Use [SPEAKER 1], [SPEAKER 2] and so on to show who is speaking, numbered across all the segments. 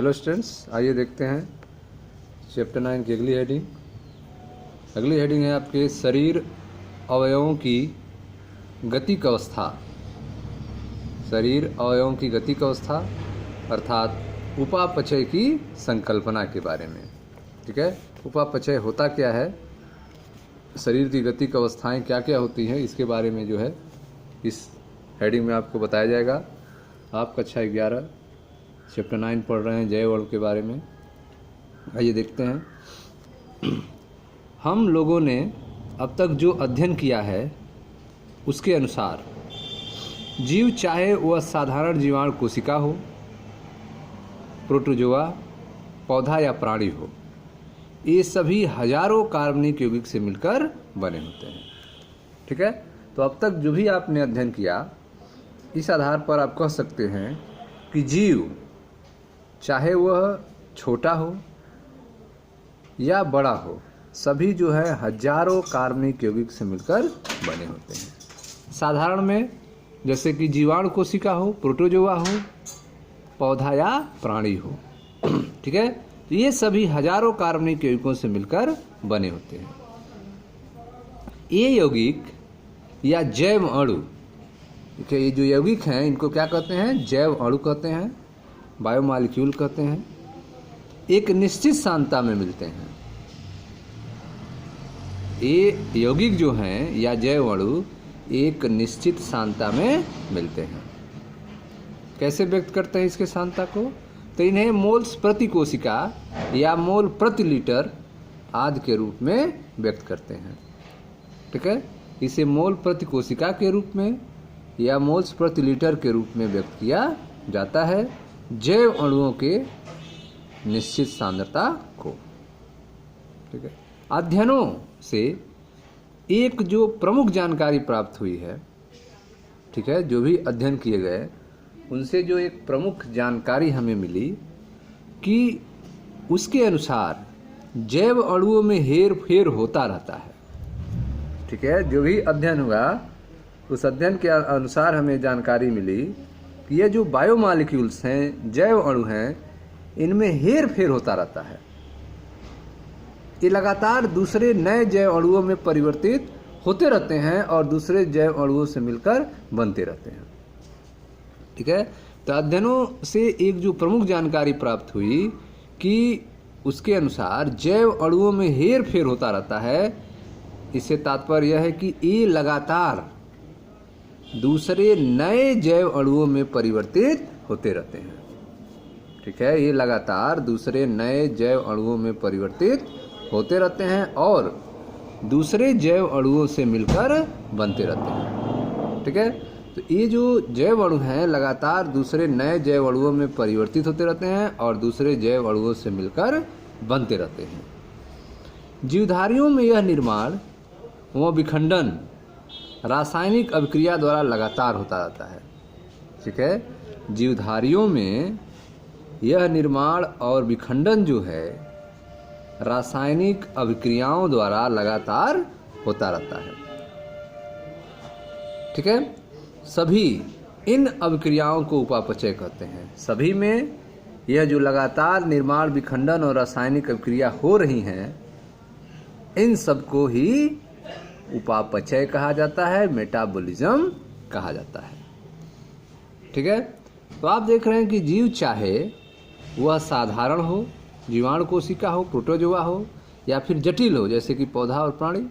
[SPEAKER 1] Hello students, आइए देखते हैं चैप्टर 9 की अगली हेडिंग। अगली हेडिंग है आपके शरीर अवयवों की गतिक अवस्था। शरीर अवयवों की गतिक अवस्था अर्थात उपापचय की संकल्पना के बारे में। ठीक है, उपापचय होता क्या है, शरीर की गतिक अवस्थाएं क्या क्या होती हैं, इसके बारे में जो है इस हेडिंग में आपको बताया जाएगा। आप कक्षा 11 चैप्टर 9 पढ़ रहे हैं जैव अणु के बारे में। आइए देखते हैं। हम लोगों ने अब तक जो अध्ययन किया है उसके अनुसार जीव, चाहे वह साधारण जीवाणु कोशिका हो, प्रोटोजोआ, पौधा या प्राणी हो, ये सभी हजारों कार्बनिक यौगिक से मिलकर बने होते हैं। ठीक है, तो अब तक जो भी आपने अध्ययन किया, इस आधार पर आप कह सकते हैं कि जीव, चाहे वह छोटा हो या बड़ा हो, सभी जो है हजारों कार्बनिक यौगिक से मिलकर बने होते हैं। साधारण में जैसे कि जीवाणु कोशिका हो, प्रोटोजोआ हो, पौधा या प्राणी हो। ठीक है, तो ये सभी हजारों कार्बनिक यौगिकों से मिलकर बने होते हैं। ये यौगिक या जैव अणु, ये जो यौगिक हैं इनको क्या कहते हैं? जैव अणु कहते हैं, बायोमॉलिक्यूल कहते हैं। एक निश्चित सांद्रता में मिलते हैं। ये यौगिक जो हैं या जैव अणु एक निश्चित सांद्रता में मिलते हैं। कैसे व्यक्त करते हैं इसके सांद्रता को? तो इन्हें मोल्स प्रति कोशिका या मोल प्रति लीटर आदि के रूप में व्यक्त करते हैं। ठीक है, इसे मोल प्रति कोशिका के रूप में या मोल्स प्रति लीटर के रूप में व्यक्त किया जाता है जैव अणुओं के निश्चित सांद्रता को। ठीक है, अध्ययनों से एक जो प्रमुख जानकारी प्राप्त हुई है, ठीक है, जो भी अध्ययन किए गए उनसे जो एक प्रमुख जानकारी हमें मिली कि उसके अनुसार जैव अणुओं में हेर फेर होता रहता है। ठीक है, जो भी अध्ययन हुआ उस अध्ययन के अनुसार हमें जानकारी मिली कि ये जो बायोमॉलिक्यूल्स हैं, जैव अणु हैं, इनमें हेर फेर होता रहता है। ये लगातार दूसरे नए जैव अणुओं में परिवर्तित होते रहते हैं और दूसरे जैव अणुओं से मिलकर बनते रहते हैं। ठीक है, तो अध्ययनों से एक जो प्रमुख जानकारी प्राप्त हुई कि उसके अनुसार जैव अणुओं में हेर फेर होता रहता है। इससे तात्पर्य यह है कि ये लगातार दूसरे नए जैव अणुओं में परिवर्तित होते रहते हैं। ठीक है, ये लगातार दूसरे नए जैव अणुओं में परिवर्तित होते रहते हैं और दूसरे जैव अणुओं से मिलकर बनते रहते हैं। ठीक है, तो ये जो जैव अणु हैं लगातार दूसरे नए जैव अणुओं में परिवर्तित होते रहते हैं और दूसरे जैव अणुओं से मिलकर बनते रहते हैं। जीवधारियों में यह निर्माण व विखंडन रासायनिक अभिक्रिया द्वारा लगातार होता रहता है। ठीक है, जीवधारियों में यह निर्माण और विखंडन जो है रासायनिक अभिक्रियाओं द्वारा लगातार होता रहता है। ठीक है, सभी इन अभिक्रियाओं को उपापचय कहते हैं। सभी में यह जो लगातार निर्माण, विखंडन और रासायनिक अभिक्रिया हो रही हैं, इन सबको ही उपापचय कहा जाता है, मेटाबॉलिज्म कहा जाता है। ठीक है, तो आप देख रहे हैं कि जीव, चाहे वह साधारण हो, जीवाणु कोशिका हो, प्रोटोजोआ हो, या फिर जटिल हो जैसे कि पौधा और प्राणी,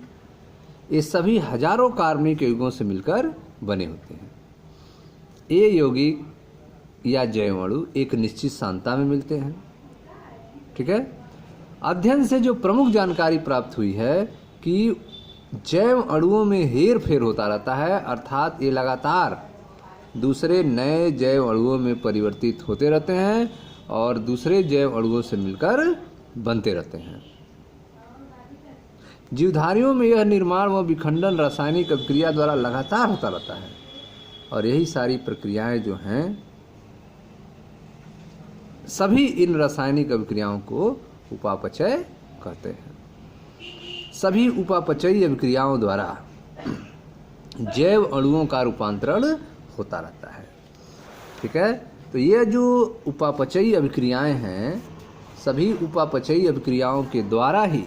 [SPEAKER 1] ये सभी हजारों कार्बनिक यौगिकों से मिलकर बने होते हैं। ये यौगिक या जैव अणु एक निश्चित सांद्रता में मिलते हैं। ठीक है, अध्ययन से जो प्रमुख जानकारी प्राप्त हुई है कि जैव अणुओं में हेर फेर होता रहता है, अर्थात ये लगातार दूसरे नए जैव अणुओं में परिवर्तित होते रहते हैं और दूसरे जैव अणुओं से मिलकर बनते रहते हैं। जीवधारियों में यह निर्माण व विखंडन रासायनिक अभिक्रिया द्वारा लगातार होता रहता है और यही सारी प्रक्रियाएं जो हैं, सभी इन रासायनिक अभिक्रियाओं को उपापचय कहते हैं। सभी उपापचयी अभिक्रियाओं द्वारा जैव अणुओं का रूपांतरण होता रहता है। ठीक है, तो ये जो उपापचयी अभिक्रियाएं हैं, सभी उपापचयी अभिक्रियाओं के द्वारा ही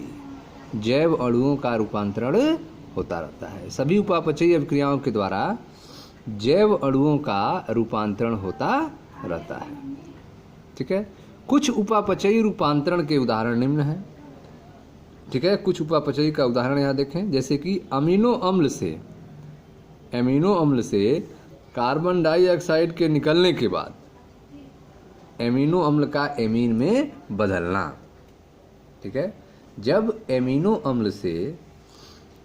[SPEAKER 1] जैव अणुओं का रूपांतरण होता रहता है। सभी उपापचयी अभिक्रियाओं के द्वारा जैव अणुओं का रूपांतरण होता रहता है। ठीक है, कुछ उपापचयी रूपांतरण के उदाहरण निम्न हैं। ठीक है, कुछ उपापचयी का उदाहरण यहाँ देखें, जैसे कि अमीनो अम्ल से कार्बन डाइऑक्साइड के निकलने के बाद एमिनो अम्ल का एमीन में बदलना। ठीक है, जब एमिनो अम्ल से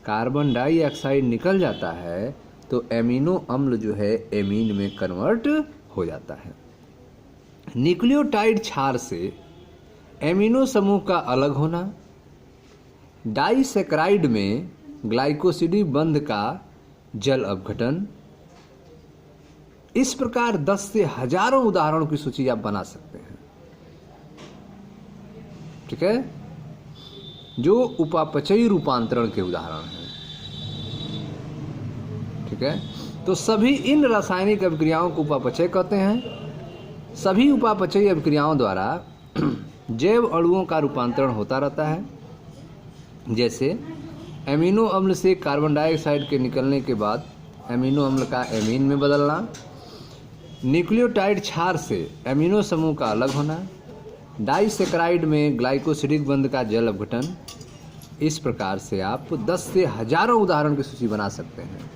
[SPEAKER 1] कार्बन डाइऑक्साइड निकल जाता है तो एमिनो अम्ल जो है एमीन में कन्वर्ट हो जाता है। न्यूक्लियोटाइड क्षार से एमिनो समूह का अलग होना, डाइसैकराइड में ग्लाइकोसिडिक बंध का जल अपघटन, इस प्रकार 10 से हजारों उदाहरणों की सूची आप बना सकते हैं। ठीक है, जो उपापचयी रूपांतरण के उदाहरण हैं। ठीक है, तो सभी इन रासायनिक अभिक्रियाओं को उपापचय कहते हैं। सभी उपापचयी अभिक्रियाओं द्वारा जैव अणुओं का रूपांतरण होता रहता है। जैसे एमिनो अम्ल से कार्बन डाइऑक्साइड के निकलने के बाद एमिनो अम्ल का एमीन में बदलना, न्यूक्लियोटाइड क्षार से एमिनो समूह का अलग होना, डाइसैकराइड में ग्लाइकोसिडिक बंध का जल अपघटन। इस प्रकार से आप 10 से हजारों उदाहरण की सूची बना सकते हैं।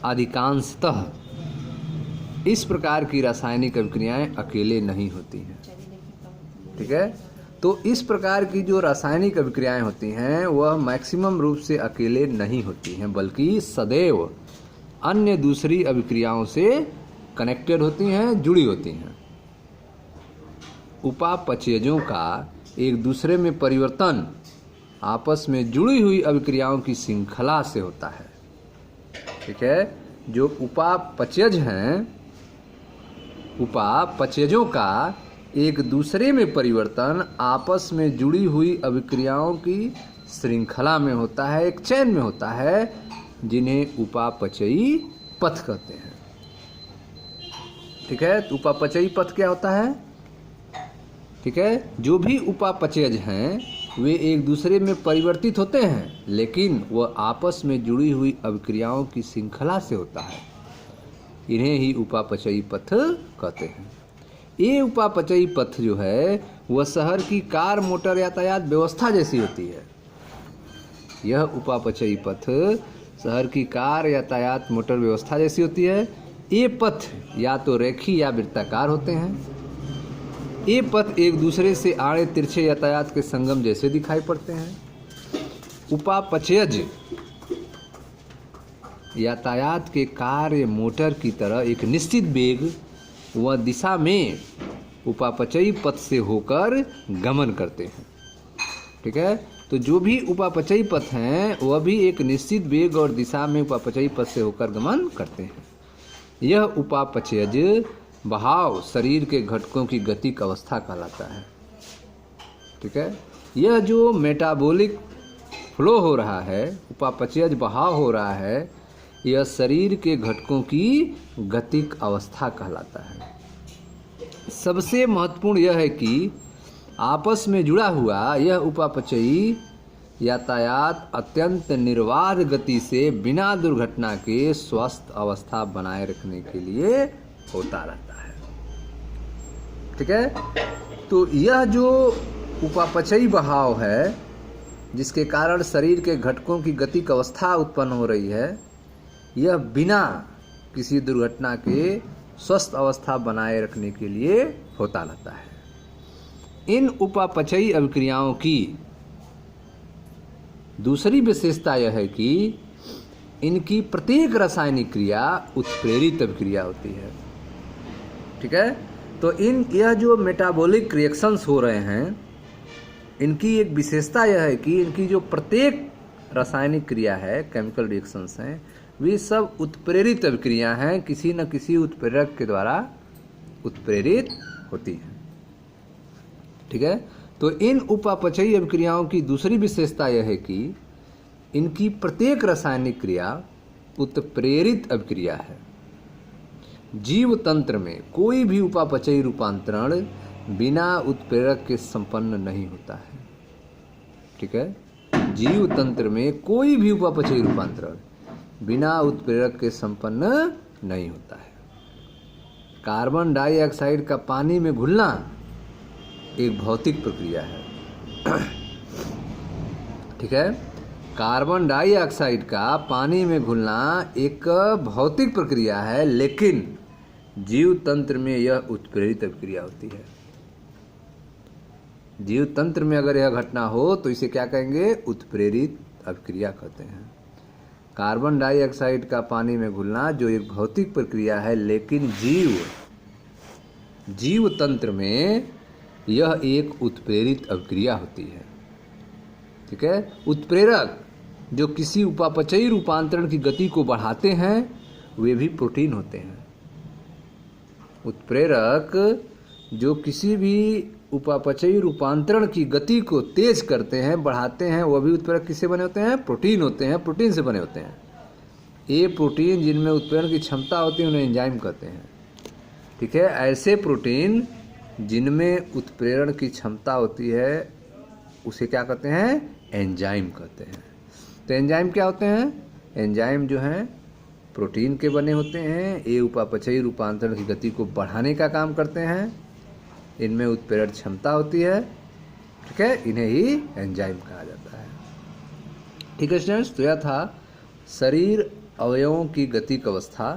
[SPEAKER 1] अधिकांशतः इस प्रकार की रासायनिक अभिक्रियाएं अकेले नहीं होती हैं। ठीक है, तो इस प्रकार की जो रासायनिक अभिक्रियाएं होती हैं वह मैक्सिमम रूप से अकेले नहीं होती हैं, बल्कि सदैव अन्य दूसरी अभिक्रियाओं से कनेक्टेड होती हैं, जुड़ी होती हैं। उपापचयजों का एक दूसरे में परिवर्तन आपस में जुड़ी हुई अभिक्रियाओं की श्रृंखला से होता है। ठीक है, जो उपापचयज हैं, उपापचयजों का एक दूसरे में परिवर्तन आपस में जुड़ी हुई अभिक्रियाओं की श्रृंखला में होता है, एक चैन में होता है, जिन्हें उपापचयी पथ कहते हैं। ठीक है, तो उपापचयी पथ क्या होता है? ठीक है, जो भी उपापचयज हैं वे एक दूसरे में परिवर्तित होते हैं, लेकिन वह आपस में जुड़ी हुई अभिक्रियाओं की श्रृंखला से होता है। इन्हें ही उपापचयी पथ कहते हैं। ये उपापचयी पथ जो है वह शहर की कार मोटर यातायात व्यवस्था जैसी होती है। यह उपापचयी पथ शहर की कार यातायात मोटर व्यवस्था जैसी होती है। ये पथ या तो रेखीय या वृत्ताकार होते हैं। ये पथ एक दूसरे से आड़े तिरछे यातायात के संगम जैसे दिखाई पड़ते हैं। उपापचयज यातायात के कार्य मोटर की तरह एक निश्चित वेग व दिशा में उपापचयी पथ से होकर गमन करते हैं। ठीक है, तो जो भी उपापचयी पथ हैं वह भी एक निश्चित वेग और दिशा में उपापचयी पथ से होकर गमन करते हैं। यह उपापचयज बहाव शरीर के घटकों की गतिक अवस्था कहलाता है। ठीक है, यह जो मेटाबॉलिक फ्लो हो रहा है, उपापचयज बहाव हो रहा है, यह शरीर के घटकों की गतिक अवस्था कहलाता है। सबसे महत्वपूर्ण यह है कि आपस में जुड़ा हुआ यह उपापचयी यातायात अत्यंत निर्बाध गति से बिना दुर्घटना के स्वस्थ अवस्था बनाए रखने के लिए होता रहता है। ठीक है, तो यह जो उपापचयी बहाव है जिसके कारण शरीर के घटकों की गतिक अवस्था उत्पन्न हो रही है, यह बिना किसी दुर्घटना के स्वस्थ अवस्था बनाए रखने के लिए होता रहता है। इन उपापचयी अभिक्रियाओं की दूसरी विशेषता यह है कि इनकी प्रत्येक रासायनिक क्रिया उत्प्रेरित अभिक्रिया होती है। ठीक है, तो यह जो मेटाबॉलिक रिएक्शंस हो रहे हैं, इनकी एक विशेषता यह है कि इनकी जो प्रत्येक रासायनिक क्रिया है, केमिकल रिएक्शंस हैं, वे सब उत्प्रेरित अभिक्रिया हैं, किसी न किसी उत्प्रेरक के द्वारा उत्प्रेरित होती हैं। ठीक है, तो इन उपापचयी अभिक्रियाओं की दूसरी विशेषता यह है कि इनकी प्रत्येक रासायनिक क्रिया उत्प्रेरित अभिक्रिया है। जीव तंत्र में कोई भी उपापचयी रूपांतरण बिना उत्प्रेरक के संपन्न नहीं होता है। ठीक है, जीव तंत्र में कोई भी उपापचयी रूपांतरण बिना उत्प्रेरक के संपन्न नहीं होता है। कार्बन डाइऑक्साइड का पानी में घुलना एक भौतिक प्रक्रिया है। ठीक है, कार्बन डाइऑक्साइड का पानी में घुलना एक भौतिक प्रक्रिया है, लेकिन जीव तंत्र में यह उत्प्रेरित अभिक्रिया होती है। जीव तंत्र में अगर यह घटना हो तो इसे क्या कहेंगे? उत्प्रेरित अभिक्रिया कहते हैं। कार्बन डाइऑक्साइड का पानी में घुलना जो एक भौतिक प्रक्रिया है, लेकिन जीव तंत्र में यह एक उत्प्रेरित अभिक्रिया होती है। ठीक है, उत्प्रेरक जो किसी उपापचयी रूपांतरण की गति को बढ़ाते हैं वे भी प्रोटीन होते हैं। उत्प्रेरक जो किसी भी उपापचयी रूपांतरण की गति को तेज करते हैं, बढ़ाते हैं, वह भी उत्प्रेरक किससे बने होते हैं? प्रोटीन होते हैं, प्रोटीन से बने होते हैं। ये प्रोटीन जिनमें उत्प्रेरण की क्षमता होती है उन्हें एंजाइम कहते हैं। ठीक है, ऐसे प्रोटीन जिनमें उत्प्रेरण की क्षमता होती है उसे क्या कहते हैं? एंजाइम कहते हैं। तो एंजाइम क्या होते हैं? एंजाइम जो हैं प्रोटीन के बने होते हैं। ये उपापचयी रूपांतरण की गति को बढ़ाने का काम करते हैं। इनमें उत्प्रेरण क्षमता होती है। ठीक है, इन्हें ही एंजाइम कहा जाता है। ठीक है स्टूडेंट्स, तो यह था शरीर अवयवों की गतिक अवस्था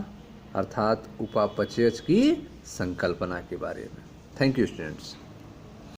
[SPEAKER 1] अर्थात उपापचय की संकल्पना के बारे में। Thank you students.